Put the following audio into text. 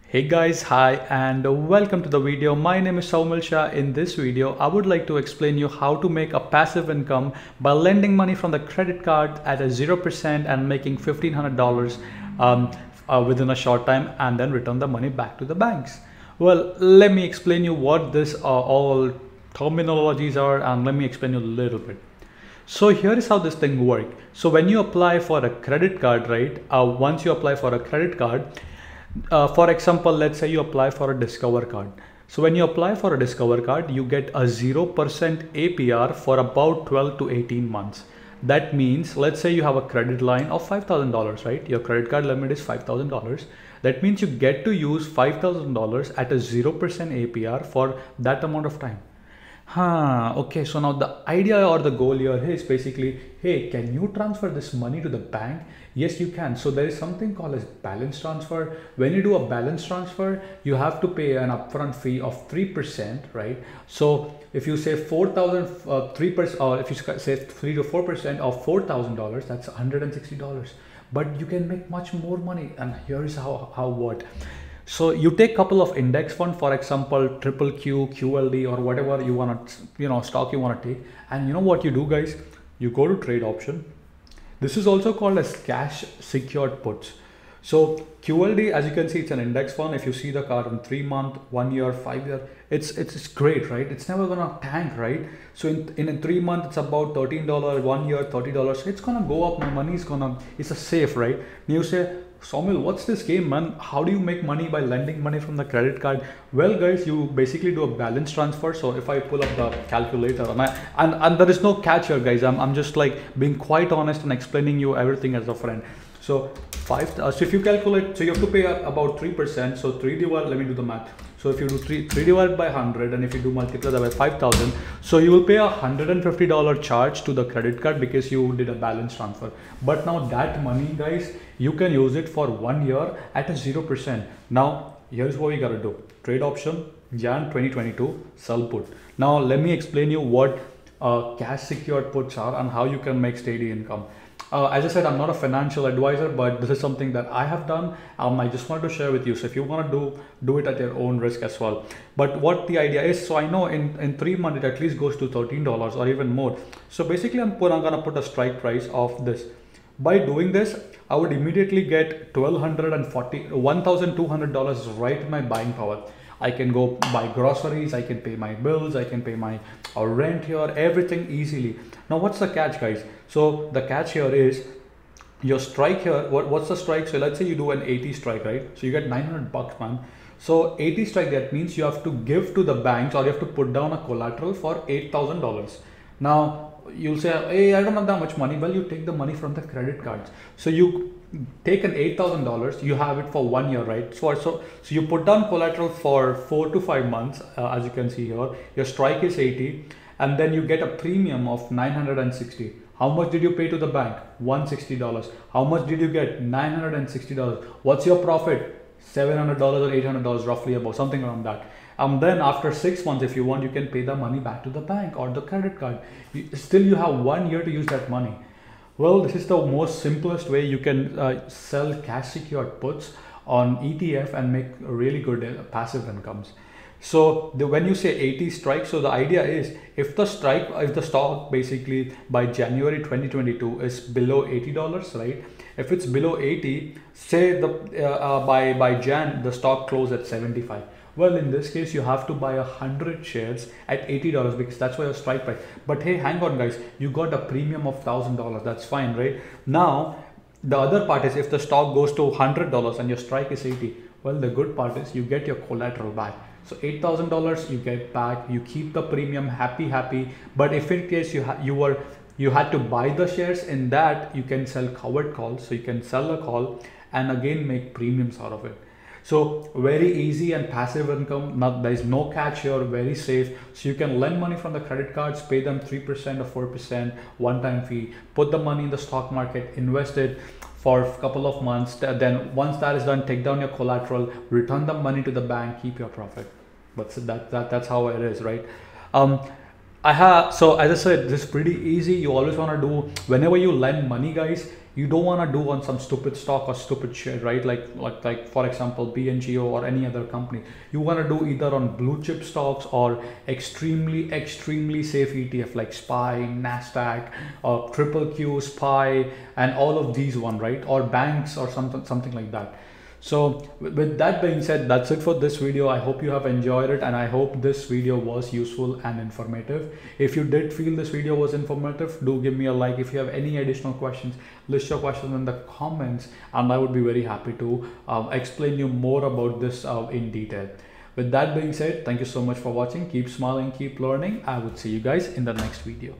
Hey guys, hi and welcome to the video. My name is Saumil Shah. In this video, I would like to explain you how to make a passive income by lending money from the credit card at a 0% and making $1,500 within a short time and then return the money back to the banks. Well, let me explain you what this all terminologies are and let me explain you a little bit. So here is how this thing works. So when you apply for a credit card, right? Once you apply for a credit card, for example, let's say you apply for a Discover card. So when you apply for a Discover card, you get a 0% APR for about 12 to 18 months. That means, let's say you have a credit line of $5,000, right? Your credit card limit is $5,000. That means you get to use $5,000 at a 0% APR for that amount of time. Okay, so now the idea or the goal here is basically, hey, can you transfer this money to the bank? Yes, you can. So there is something called as balance transfer. When you do a balance transfer, you have to pay an upfront fee of 3%, right? So if you say 3%, or if you say 3 to 4% of $4,000, that's $160. But you can make much more money. And here is how what. So you take a couple of index fund, for example, Triple Q, QLD, or whatever you want to, stock you want to take. And you know what you do, guys? You go to trade option. This is also called as cash secured puts. So QLD, as you can see, it's an index fund. If you see the card in 3 month, 1 year, 5 year, it's great, right? It's never gonna tank, right? So in a 3 month, it's about $13, 1 year, $30. So it's gonna go up. My money is it's a safe, right? And you say, Saumil, what's this game, man? How do you make money by lending money from the credit card? Well, guys, you basically do a balance transfer. So if I pull up the calculator and there is no catch here, guys. I'm just like being quite honest and explaining you everything as a friend. So so if you calculate, so you have to pay about 3%. So 3 divided, let me do the math. So if you do 3 divided by 100 and if you do multiply that by 5,000, so you will pay a $150 charge to the credit card because you did a balance transfer. But now that money, guys, you can use it for 1 year at a 0%. Now here's what we gotta do. Trade option, Jan 2022, sell put. Now let me explain you what cash secured puts are and how you can make steady income. As I said, I'm not a financial advisor, but this is something that I have done. I just wanted to share with you. So if you want to do it at your own risk as well. But what the idea is, so I know in 3 months, it at least goes to $13 or even more. So basically I'm gonna put a strike price of this. By doing this, I would immediately get $1,200 right in my buying power. I can go buy groceries, I can pay my bills, I can pay my rent here, everything easily. Now what's the catch, guys? So the catch here is your strike here. What's the strike? So let's say you do an 80 strike, right? So you get 900 bucks, man. So 80 strike, that means you have to give to the banks or you have to put down a collateral for $8,000. Now you'll say, hey, I don't have that much money. Well, you take the money from the credit cards. So you take an $8,000, you have it for 1 year, right? So you put down collateral for 4 to 5 months, as you can see here. Your strike is 80, and then you get a premium of 960. How much did you pay to the bank? $160. How much did you get? $960. What's your profit? $700 or $800, roughly, about something around that. Then after 6 months, if you want, you can pay the money back to the bank or the credit card. Still, you have 1 year to use that money. Well, this is the most simplest way you can sell cash secured puts on ETF and make really good passive incomes. So when you say 80 strike, so the idea is if the stock basically by January 2022 is below $80, right? If it's below 80, say by Jan the stock closed at 75. Well, in this case, you have to buy 100 shares at $80 because that's why your strike price. But hey, hang on, guys, you got a premium of $1,000. That's fine, right? Now, the other part is if the stock goes to $100 and your strike is 80, well, the good part is you get your collateral back. So $8,000 you get back, you keep the premium, happy. But if in case you had to buy the shares, in that you can sell covered calls. So you can sell a call and again make premiums out of it. So very easy and passive income. Now there is no catch here, very safe. So you can lend money from the credit cards, pay them 3% or 4% one-time fee, put the money in the stock market, invest it for a couple of months. Then once that is done, take down your collateral, return the money to the bank, keep your profit. But that's how it is, right? So as I said, this is pretty easy. You always want to do, whenever you lend money, guys, You don't want to do on some stupid stock or stupid shit, right? Like for example, BNGO or any other company. You want to do either on blue chip stocks or extremely safe ETF like SPY, NASDAQ, or Triple Q, SPY, and all of these one, right? Or banks or something like that. So with that being said, that's it for this video. I hope you have enjoyed it, and I hope this video was useful and informative. If you did feel this video was informative, do give me a like. If you have any additional questions, list your questions in the comments, and I would be very happy to explain you more about this in detail. With that being said, thank you so much for watching. Keep smiling, keep learning. I would see you guys in the next video.